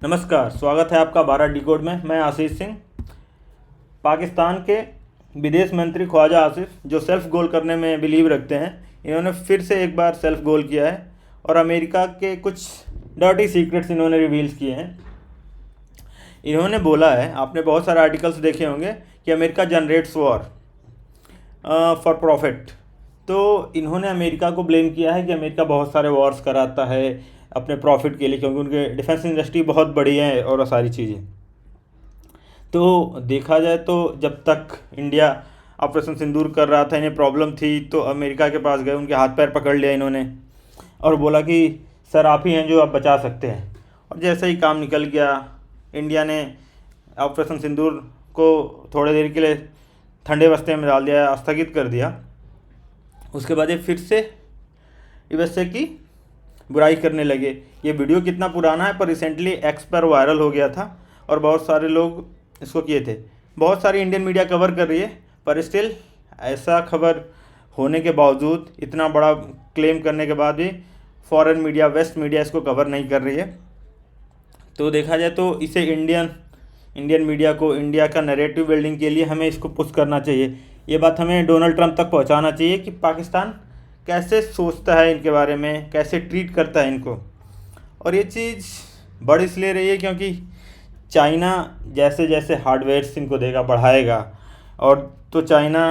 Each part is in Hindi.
नमस्कार, स्वागत है आपका भारत डिकोड में। मैं आशीष सिंह। पाकिस्तान के विदेश मंत्री ख्वाजा आसिफ, जो सेल्फ गोल करने में बिलीव रखते हैं, इन्होंने फिर से एक बार सेल्फ गोल किया है और अमेरिका के कुछ डर्टी सीक्रेट्स इन्होंने रिवील किए हैं। इन्होंने बोला है, आपने बहुत सारे आर्टिकल्स देखे होंगे, कि America generates war for profit. तो इन्होंने अमेरिका को ब्लेम किया है कि अमेरिका बहुत सारे वॉर्स कराता है अपने प्रॉफिट के लिए, क्योंकि उनके डिफेंस इंडस्ट्री बहुत बड़ी है और सारी चीज़ें। तो देखा जाए तो जब तक इंडिया ऑपरेशन सिंदूर कर रहा था, इन्हें प्रॉब्लम थी, तो अमेरिका के पास गए, उनके हाथ पैर पकड़ लिया इन्होंने और बोला कि सर आप ही हैं जो आप बचा सकते हैं। और जैसे ही काम निकल गया, इंडिया ने ऑपरेशन सिंदूर को थोड़ी देर के लिए ठंडे बस्ते में डाल दिया, स्थगित कर दिया। उसके बाद ये फिर से यूएसए की बुराई करने लगे। ये वीडियो कितना पुराना है, पर रिसेंटली एक्स पर वायरल हो गया था और बहुत सारे लोग इसको किए थे। बहुत सारी इंडियन मीडिया कवर कर रही है, पर स्टिल ऐसा खबर होने के बावजूद, इतना बड़ा क्लेम करने के बाद भी फॉरेन मीडिया, वेस्ट मीडिया इसको कवर नहीं कर रही है। तो देखा जाए तो इसे इंडियन मीडिया को इंडिया का नैरेटिव बिल्डिंग के लिए हमें इसको पुश करना चाहिए। ये बात हमें डोनाल्ड ट्रंप तक पहुंचाना चाहिए कि पाकिस्तान कैसे सोचता है इनके बारे में, कैसे ट्रीट करता है इनको। और ये चीज़ बढ़ इसलिए रही है क्योंकि चाइना जैसे जैसे हार्डवेयर्स इनको देगा, बढ़ाएगा, और तो चाइना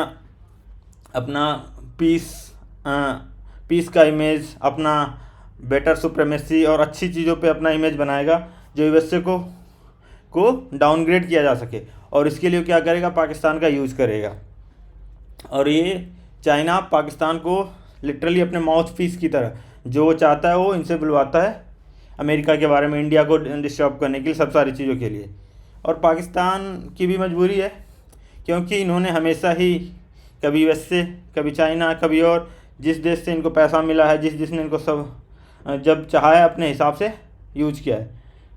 अपना पीस का इमेज, अपना बेटर सुप्रीमेसी और अच्छी चीज़ों पे अपना इमेज बनाएगा, जो यूएसए को डाउनग्रेड किया जा सके। और इसके लिए क्या करेगा, पाकिस्तान का यूज़ करेगा। और ये चाइना पाकिस्तान को लिटरली अपने माउथ पीस की तरह जो वो चाहता है वो इनसे बुलवाता है, अमेरिका के बारे में, इंडिया को डिस्टर्ब करने के लिए, सब सारी चीज़ों के लिए। और पाकिस्तान की भी मजबूरी है, क्योंकि इन्होंने हमेशा ही कभी यूएसए, कभी चाइना, कभी और जिस देश से इनको पैसा मिला है, जिस देश ने इनको सब जब चाहा है अपने हिसाब से यूज किया है।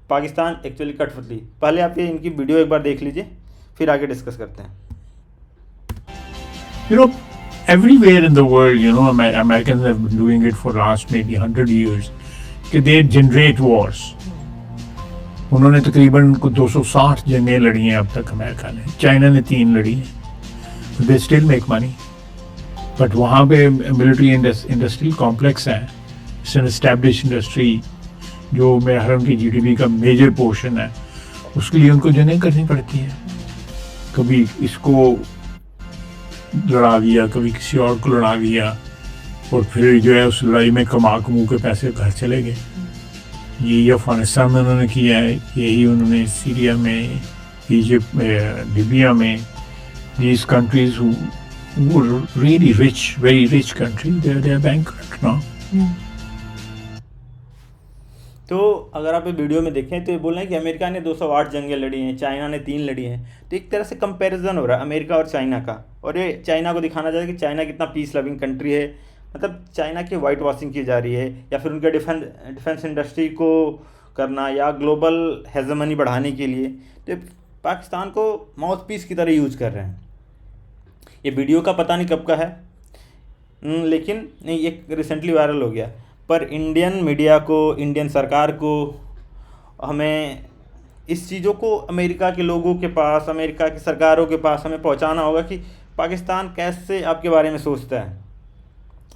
पाकिस्तान एक्चुअली कठपुतली। पहले आप ये इनकी वीडियो एक बार देख लीजिए, फिर आगे डिस्कस करते हैं। You know, everywhere in the world, Americans have been doing it for last maybe 100 years. कि they generate wars. उन्होंने तकरीबन 260 जंगें लड़ी हैं अब तक अमेरिका ने, चाइना ने 3 लड़ी हैं। They still make money. But वहाँ पे मिलिट्री इंडस्ट्रियल कॉम्प्लेक्स है, इट्स एन एस्टैब्लिश इंडस्ट्री, जो मेरे हरम की जीडीपी का मेजर पोर्शन है। उसके लिए उनको जंगें करनी पड़ती हैं। कभी इसको लड़ा दिया, कभी किसी और को लड़ा दिया, और फिर जो है उस लड़ाई में कमा के पैसे घर चले गए। यही अफगानिस्तान में उन्होंने किया है, यही उन्होंने सीरिया में, इजिप्ट में, लीबिया में। These countries were really rich, very rich country, they are bankrupt now. तो अगर आप ये वीडियो में देखें तो ये बोल रहे हैं कि अमेरिका ने 208 जंगें लड़ी हैं, चाइना ने 3 लड़ी हैं। तो एक तरह से कंपैरिजन हो रहा है अमेरिका और चाइना का, और ये चाइना को दिखाना चाहता है कि चाइना कितना पीस लविंग कंट्री है। मतलब चाइना की वाइट वॉशिंग की जा रही है, या फिर उनके डिफेंस इंडस्ट्री को करना, या ग्लोबल हेजमनी बढ़ाने के लिए। तो पाकिस्तान को माउथ पीस की तरह यूज कर रहे हैं। ये वीडियो का पता नहीं कब का है, लेकिन ये रिसेंटली वायरल हो गया। पर इंडियन मीडिया को, इंडियन सरकार को, हमें इस चीज़ों को अमेरिका के लोगों के पास, अमेरिका की सरकारों के पास हमें पहुंचाना होगा कि पाकिस्तान कैसे आपके बारे में सोचता है।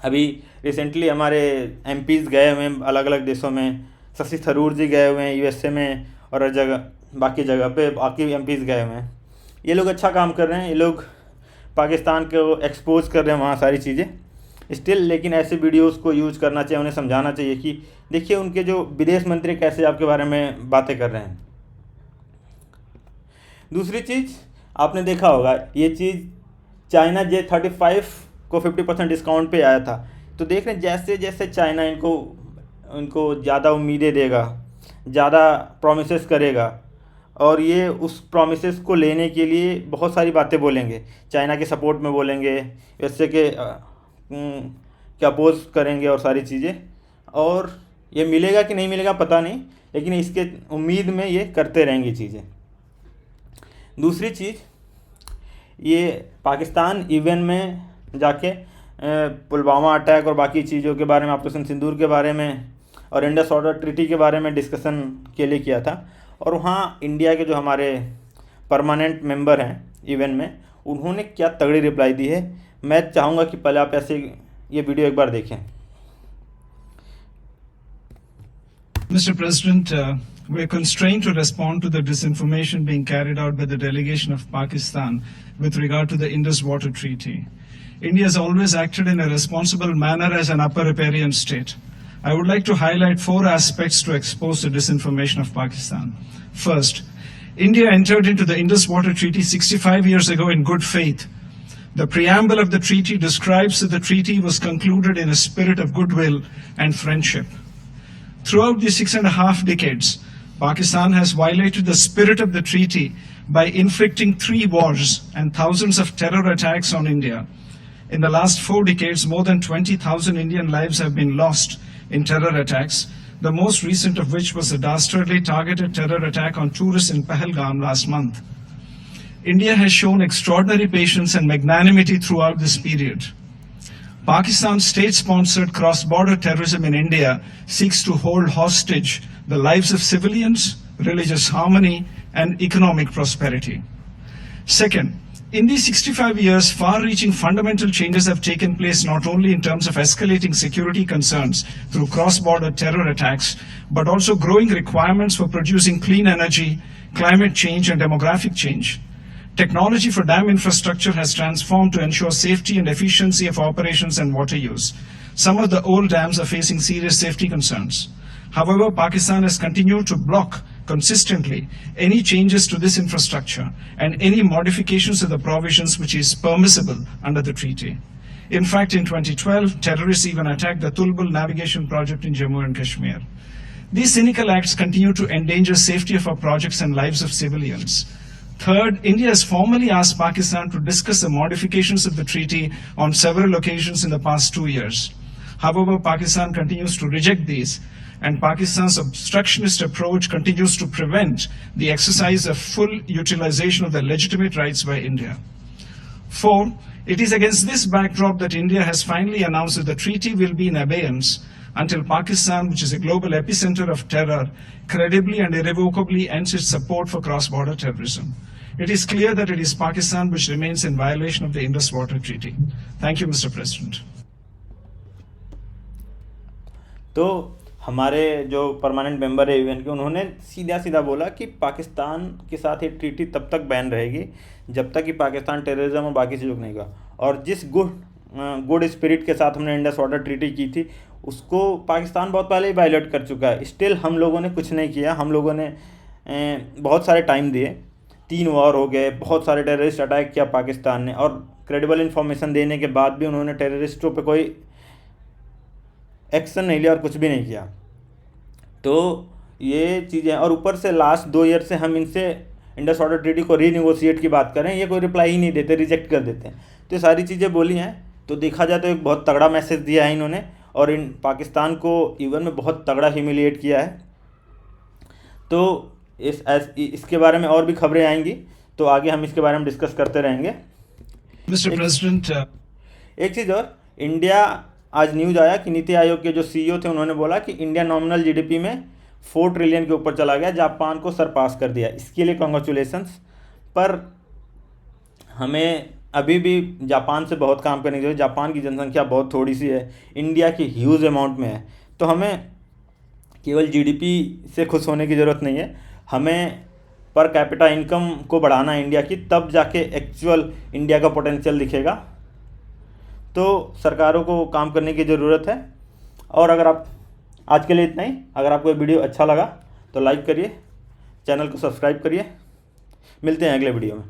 अभी रिसेंटली हमारे एमपीज़ गए हुए हैं अलग अलग देशों में, शशि थरूर जी गए हुए हैं यूएसए में, और हर जगह बाकी जगह पे बाकी एमपीज़ गए हुए हैं। ये लोग अच्छा काम कर रहे हैं, ये लोग पाकिस्तान को एक्सपोज कर रहे हैं वहाँ सारी चीज़ें स्टिल। लेकिन ऐसे वीडियोस को यूज़ करना चाहिए, उन्हें समझाना चाहिए कि देखिए उनके जो विदेश मंत्री कैसे आपके बारे में बातें कर रहे हैं। दूसरी चीज़ आपने देखा होगा, ये चीज़ चाइना J35 को 50% डिस्काउंट पे आया था। तो देख रहे हैं जैसे जैसे चाइना इनको ज़्यादा उम्मीदें देगा, ज़्यादा प्रोमिसेस करेगा, और ये उस प्रोमिसेस को लेने के लिए बहुत सारी बातें बोलेंगे, चाइना के सपोर्ट में बोलेंगे, वैसे के क्या अपोज करेंगे और सारी चीज़ें। और ये मिलेगा कि नहीं मिलेगा पता नहीं, लेकिन इसके उम्मीद में ये करते रहेंगे चीज़ें। दूसरी चीज़, ये पाकिस्तान इवन में जाके पुलवामा अटैक और बाकी चीज़ों के बारे में, ऑपरेशन सिंदूर के बारे में और इंडस वाटर ट्रीटी के बारे में डिस्कशन के लिए किया था। और वहाँ इंडिया के जो हमारे परमानेंट मेंबर हैं इवेंट में, उन्होंने क्या तगड़ी रिप्लाई दी है। मैं चाहूँगा कि पहले आप ऐसे ये वीडियो एक बार देखें। Mr. President, we're constrained to respond to the disinformation being carried out by the delegation of Pakistan with regard to the Indus Water Treaty. India has always acted in a responsible manner as an upper riparian state. I would like to highlight 4 aspects to expose the disinformation of Pakistan. First, India entered into the Indus Water Treaty 65 years ago in good faith. The preamble of the treaty describes that the treaty was concluded in a spirit of goodwill and friendship. Throughout the 6.5 decades, Pakistan has violated the spirit of the treaty by inflicting 3 wars and thousands of terror attacks on India. In the last 4 decades, more than 20,000 Indian lives have been lost in terror attacks, the most recent of which was a dastardly targeted terror attack on tourists in Pahalgam last month. India has shown extraordinary patience and magnanimity throughout this period. Pakistan's state-sponsored cross-border terrorism in India seeks to hold hostage the lives of civilians, religious harmony, and economic prosperity. Second, in these 65 years, far-reaching fundamental changes have taken place not only in terms of escalating security concerns through cross-border terror attacks, but also growing requirements for producing clean energy, climate change, and demographic change. Technology for dam infrastructure has transformed to ensure safety and efficiency of operations and water use. Some of the old dams are facing serious safety concerns. However, Pakistan has continued to block consistently any changes to this infrastructure and any modifications of the provisions which is permissible under the treaty. In fact, in 2012, terrorists even attacked the Tulbul navigation project in Jammu and Kashmir. These cynical acts continue to endanger safety of our projects and lives of civilians. Third, India has formally asked Pakistan to discuss the modifications of the treaty on several occasions in the past 2 years. However, Pakistan continues to reject these, and Pakistan's obstructionist approach continues to prevent the exercise of full utilization of the legitimate rights by India. Four, it is against this backdrop that India has finally announced that the treaty will be in abeyance until Pakistan, which is a global epicenter of terror, credibly and irrevocably ends its support for cross-border terrorism. It is clear that it is Pakistan which remains in violation of the Indus Water Treaty. Thank you, Mr. President. तो हमारे जो परमानेंट मेंबर है यूएन के, उन्होंने सीधा सीधा बोला कि पाकिस्तान के साथ ये ट्रीटी तब तक बैन रहेगी जब तक कि पाकिस्तान टेररिज्म और बाकी चीज़ों को नहीं का। और जिस गुड स्पिरिट के साथ हमने इंडस वाटर ट्रीटी की थी, उसको पाकिस्तान बहुत पहले ही वायलेट कर चुका है। स्टिल हम लोगों ने कुछ नहीं किया। हम लोगों ने बहुत सारे टाइम दिए, 3 वॉर हो गए, बहुत सारे टेररिस्ट अटैक किया पाकिस्तान ने, और क्रेडिबल इन्फॉर्मेशन देने के बाद भी उन्होंने टेररिस्टों पे कोई एक्शन नहीं लिया और कुछ भी नहीं किया। तो ये चीज़ें, और ऊपर से लास्ट 2 ईयर से हम इनसे इंडस वाटर ट्रीटी को रीनिगोशिएट की बात करें, ये कोई रिप्लाई ही नहीं देते, रिजेक्ट कर देते हैं। तो ये सारी चीज़ें बोली हैं। तो देखा जाए तो एक बहुत तगड़ा मैसेज दिया है इन्होंने, और इन पाकिस्तान को यूएन में बहुत तगड़ा ह्यूमिलिएट किया है। तो इसके बारे में और भी खबरें आएंगी, तो आगे हम इसके बारे में डिस्कस करते रहेंगे। Mr. President, एक चीज़ और, इंडिया, आज न्यूज़ आया कि नीति आयोग के जो सीईओ थे उन्होंने बोला कि इंडिया नॉमिनल जीडीपी में 4 ट्रिलियन के ऊपर चला गया, जापान को सरपास कर दिया। इसके लिए कॉन्ग्रेचुलेसन्स। पर हमें अभी भी जापान से बहुत काम करने की जरूरत है। जापान की जनसंख्या बहुत थोड़ी सी है, इंडिया की ह्यूज अमाउंट में है। तो हमें केवल जीडीपी से खुश होने की ज़रूरत नहीं है, हमें पर कैपिटा इनकम को बढ़ाना है इंडिया की, तब जाके एक्चुअल इंडिया का पोटेंशियल दिखेगा। तो सरकारों को काम करने की ज़रूरत है। और अगर आप, आज के लिए इतना ही। अगर आपको ये वीडियो अच्छा लगा तो लाइक करिए, चैनल को सब्सक्राइब करिए। मिलते हैं अगले वीडियो में।